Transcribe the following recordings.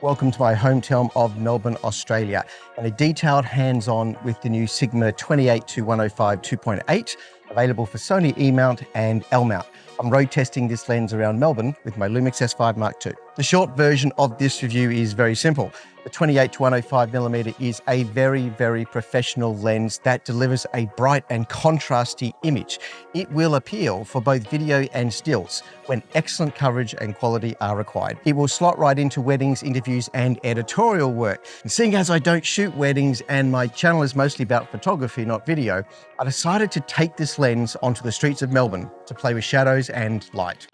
Welcome to my hometown of Melbourne, Australia, and a detailed hands-on with the new Sigma 28-105 2.8, available for Sony E-mount and L-mount. I'm road testing this lens around Melbourne with my Lumix S5 Mark II. The short version of this review is very simple. The 28-105mm is a very, very professional lens that delivers a bright and contrasty image. It will appeal for both video and stills when excellent coverage and quality are required. It will slot right into weddings, interviews, and editorial work. And seeing as I don't shoot weddings and my channel is mostly about photography, not video, I decided to take this lens onto the streets of Melbourne to play with shadows and light.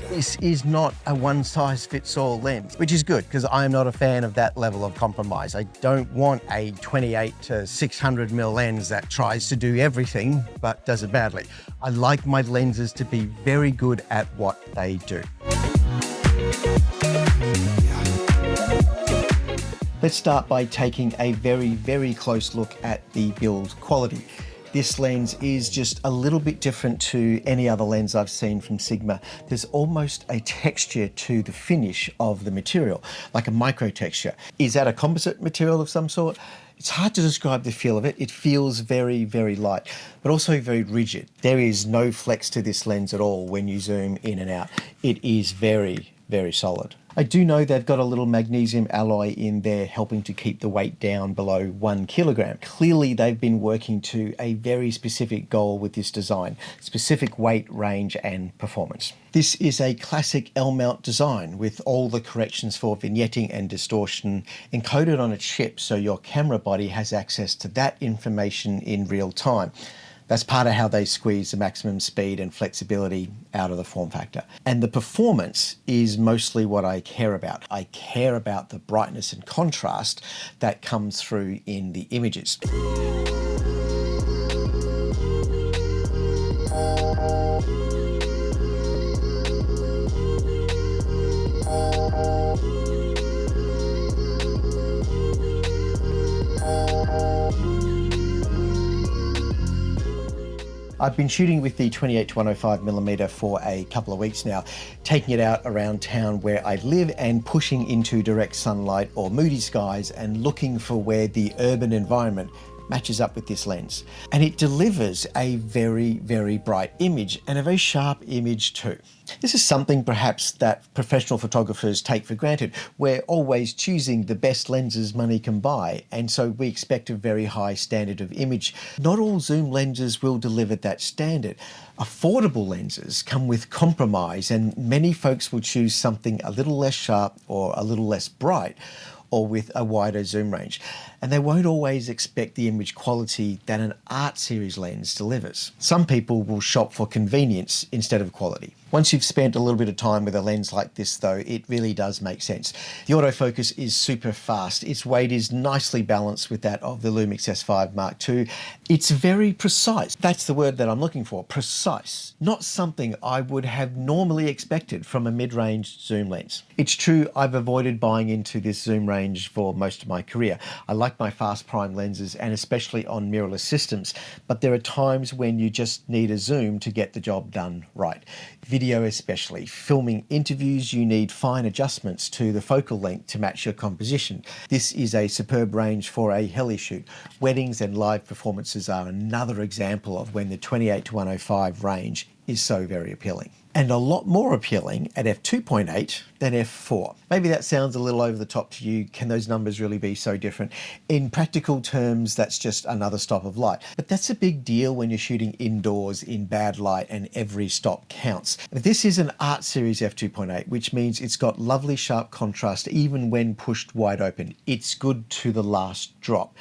This is not a one-size-fits-all lens, which is good because I am not a fan of that level of compromise. I don't want a 28 to 600mm lens that tries to do everything but does it badly. I like my lenses to be very good at what they do. Let's start by taking a very, very close look at the build quality. This lens is just a little bit different to any other lens I've seen from Sigma. There's almost a texture to the finish of the material, like a micro texture. Is that a composite material of some sort? It's hard to describe the feel of it. It feels very, very light, but also very rigid. There is no flex to this lens at all when you zoom in and out. It is very, very solid. I do know they've got a little magnesium alloy in there helping to keep the weight down below 1 kilogram. Clearly they've been working to a very specific goal with this design, specific weight, range and performance. This is a classic L-mount design with all the corrections for vignetting and distortion encoded on a chip so your camera body has access to that information in real time. That's part of how they squeeze the maximum speed and flexibility out of the form factor. And the performance is mostly what I care about. I care about the brightness and contrast that comes through in the images. I've been shooting with the 28-105mm for a couple of weeks now, taking it out around town where I live and pushing into direct sunlight or moody skies and looking for where the urban environment matches up with this lens. And it delivers a very, very bright image and a very sharp image too. This is something perhaps that professional photographers take for granted. We're always choosing the best lenses money can buy, and so we expect a very high standard of image. Not all zoom lenses will deliver that standard. Affordable lenses come with compromise, and many folks will choose something a little less sharp or a little less bright, or with a wider zoom range. And they won't always expect the image quality that an art series lens delivers. Some people will shop for convenience instead of quality. Once you've spent a little bit of time with a lens like this though, it really does make sense. The autofocus is super fast. Its weight is nicely balanced with that of the Lumix S5 Mark II. It's very precise. That's the word that I'm looking for, precise. Not something I would have normally expected from a mid-range zoom lens. It's true I've avoided buying into this zoom range for most of my career. I like my fast prime lenses and especially on mirrorless systems, but there are times when you just need a zoom to get the job done right. Video especially. Filming interviews, you need fine adjustments to the focal length to match your composition. This is a superb range for a heli shoot. Weddings and live performances are another example of when the 28-105 range is so very appealing. And a lot more appealing at f2.8 than f4. Maybe that sounds a little over the top to you. Can those numbers really be so different? In practical terms, that's just another stop of light. But that's a big deal when you're shooting indoors in bad light and every stop counts. This is an art series f2.8, which means it's got lovely sharp contrast even when pushed wide open. It's good to the last drop.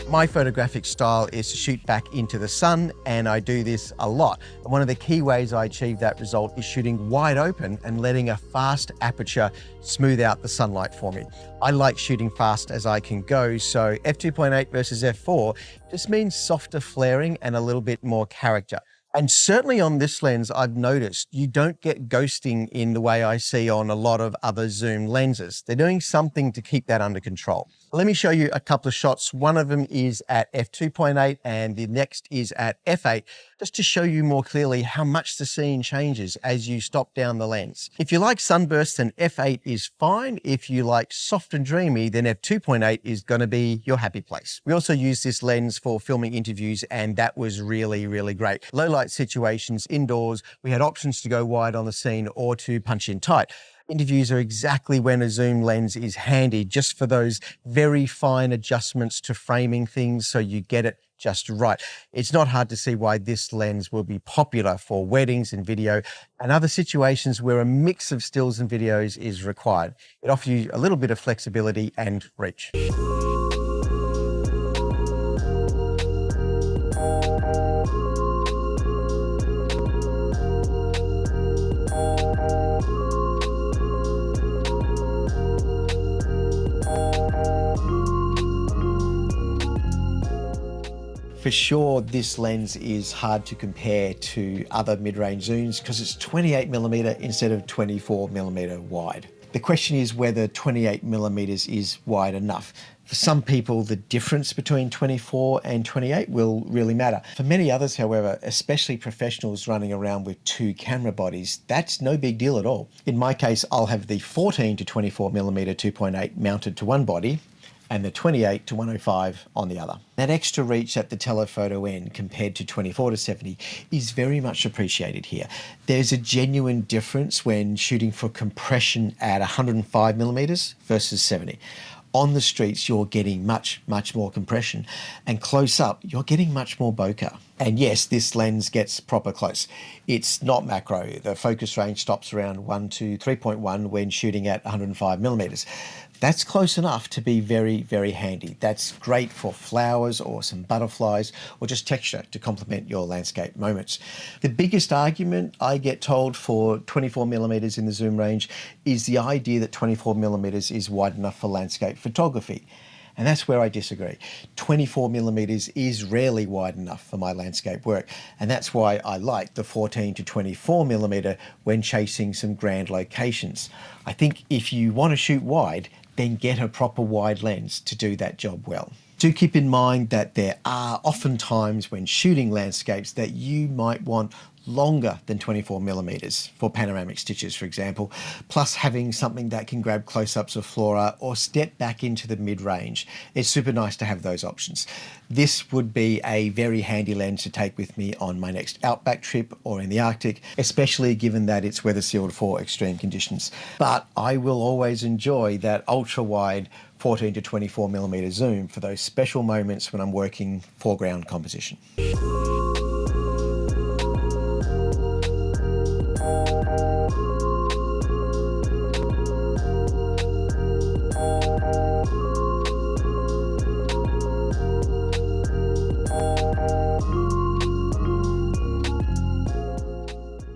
My photographic style is to shoot back into the sun, and I do this a lot. And one of the key ways I achieve that result is shooting wide open and letting a fast aperture smooth out the sunlight for me. I like shooting fast as I can go, so f2.8 versus f4 just means softer flaring and a little bit more character. And certainly on this lens, I've noticed you don't get ghosting in the way I see on a lot of other zoom lenses. They're doing something to keep that under control. Let me show you a couple of shots. One of them is at f2.8 and the next is at f8, just to show you more clearly how much the scene changes as you stop down the lens. If you like sunbursts, then f8 is fine. If you like soft and dreamy, then f2.8 is going to be your happy place. We also use this lens for filming interviews, and that was really, really great. Low light situations, indoors, we had options to go wide on the scene or to punch in tight. Interviews are exactly when a zoom lens is handy, just for those very fine adjustments to framing things so you get it just right. It's not hard to see why this lens will be popular for weddings and video and other situations where a mix of stills and videos is required. It offers you a little bit of flexibility and reach. For sure, this lens is hard to compare to other mid-range zooms because it's 28mm instead of 24mm wide. The question is whether 28mm is wide enough. For some people, the difference between 24 and 28 will really matter. For many others, however, especially professionals running around with two camera bodies, that's no big deal at all. In my case, I'll have the 14 to 24mm 2.8 mounted to one body and the 28 to 105 on the other. That extra reach at the telephoto end compared to 24 to 70 is very much appreciated here. There's a genuine difference when shooting for compression at 105mm versus 70. On the streets, you're getting much more compression, and close up, you're getting much more bokeh. And yes, this lens gets proper close. It's not macro. The focus range stops around 1 to 3.1 when shooting at 105mm. That's close enough to be very, very handy. That's great for flowers or some butterflies or just texture to complement your landscape moments. The biggest argument I get told for 24mm in the zoom range is the idea that 24mm is wide enough for landscape photography. And that's where I disagree. 24mm is rarely wide enough for my landscape work. And that's why I like the 14 to 24mm when chasing some grand locations. I think if you want to shoot wide, then get a proper wide lens to do that job well. Do keep in mind that there are often times when shooting landscapes that you might want longer than 24mm for panoramic stitches, for example, plus having something that can grab close-ups of flora or step back into the mid-range. It's super nice to have those options. This would be a very handy lens to take with me on my next outback trip or in the Arctic, especially given that it's weather sealed for extreme conditions. But I will always enjoy that ultra-wide 14 to 24mm zoom for those special moments when I'm working foreground composition.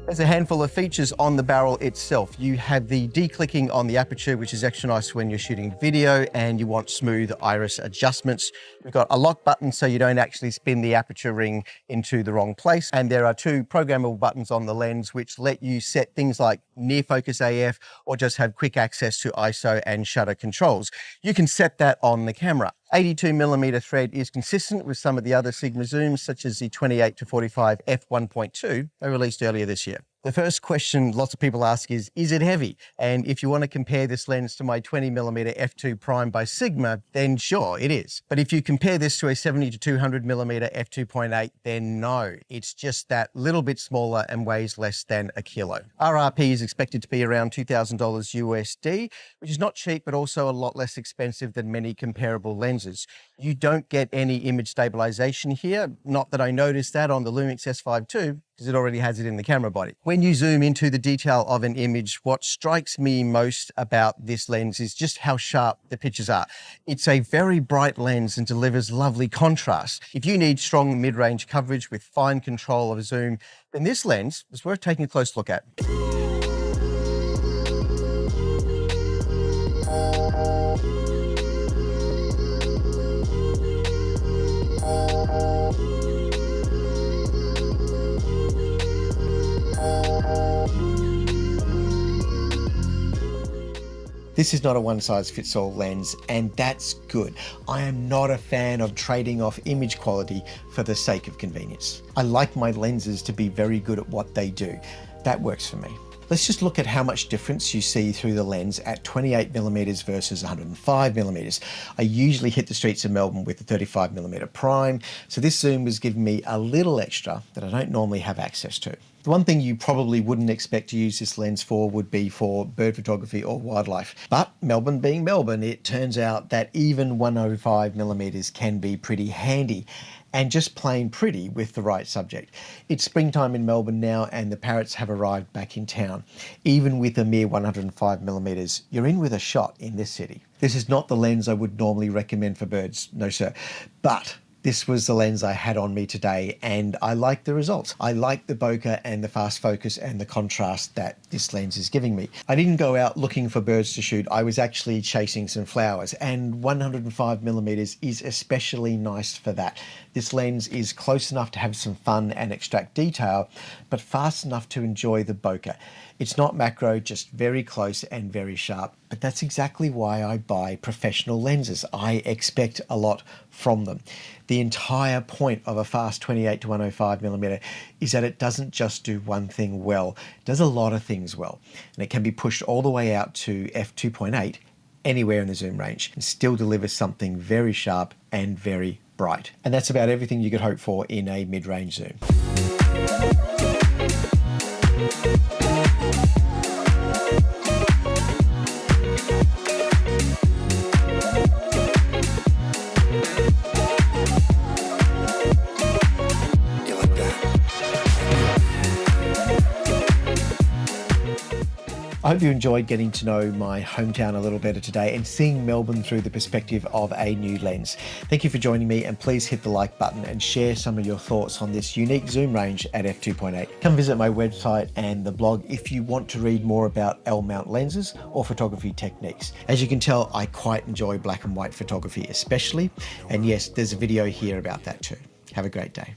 There's a handful of features on the barrel itself. You have the declicking on the aperture, which is extra nice when you're shooting video and you want smooth iris adjustments. We've got a lock button so you don't actually spin the aperture ring into the wrong place. And there are two programmable buttons on the lens which let you set things like near focus AF or just have quick access to ISO and shutter controls. You can set that on the camera. 82mm thread is consistent with some of the other Sigma zooms, such as the 28 to 45 f1.2 they released earlier this year. The first question lots of people ask is it heavy? And if you want to compare this lens to my 20mm f2 prime by Sigma, then sure, it is. But if you compare this to a 70 to 200mm f2.8, then no, it's just that little bit smaller and weighs less than a kilo. RRP is expected to be around $2,000 USD, which is not cheap, but also a lot less expensive than many comparable lenses. You don't get any image stabilization here. Not that I noticed that on the Lumix S5 II, because it already has it in the camera body. When you zoom into the detail of an image, what strikes me most about this lens is just how sharp the pictures are. It's a very bright lens and delivers lovely contrast. If you need strong mid-range coverage with fine control of zoom, then this lens is worth taking a close look at. This is not a one-size-fits-all lens, and that's good. I am not a fan of trading off image quality for the sake of convenience. I like my lenses to be very good at what they do. That works for me. Let's just look at how much difference you see through the lens at 28mm versus 105mm. I usually hit the streets of Melbourne with a 35mm prime, so this zoom was giving me a little extra that I don't normally have access to. The one thing you probably wouldn't expect to use this lens for would be for bird photography or wildlife. But Melbourne being Melbourne, it turns out that even 105mm can be pretty handy and just plain pretty with the right subject. It's springtime in Melbourne now and the parrots have arrived back in town. Even with a mere 105mm, you're in with a shot in this city. This is not the lens I would normally recommend for birds, no sir. But this was the lens I had on me today and I like the results. I like the bokeh and the fast focus and the contrast that this lens is giving me. I didn't go out looking for birds to shoot. I was actually chasing some flowers, and 105mm is especially nice for that. This lens is close enough to have some fun and extract detail, but fast enough to enjoy the bokeh. It's not macro, just very close and very sharp, but that's exactly why I buy professional lenses. I expect a lot from them. The entire point of a fast 28 to 105mm is that it doesn't just do one thing well, it does a lot of things well, and it can be pushed all the way out to F2.8 anywhere in the zoom range and still deliver something very sharp and very bright. And that's about everything you could hope for in a mid-range zoom. I hope you enjoyed getting to know my hometown a little better today and seeing Melbourne through the perspective of a new lens. Thank you for joining me, and please hit the like button and share some of your thoughts on this unique zoom range at f2.8. Come visit my website and the blog if you want to read more about L-mount lenses or photography techniques. As you can tell, I quite enjoy black and white photography especially, and yes, there's a video here about that too. Have a great day.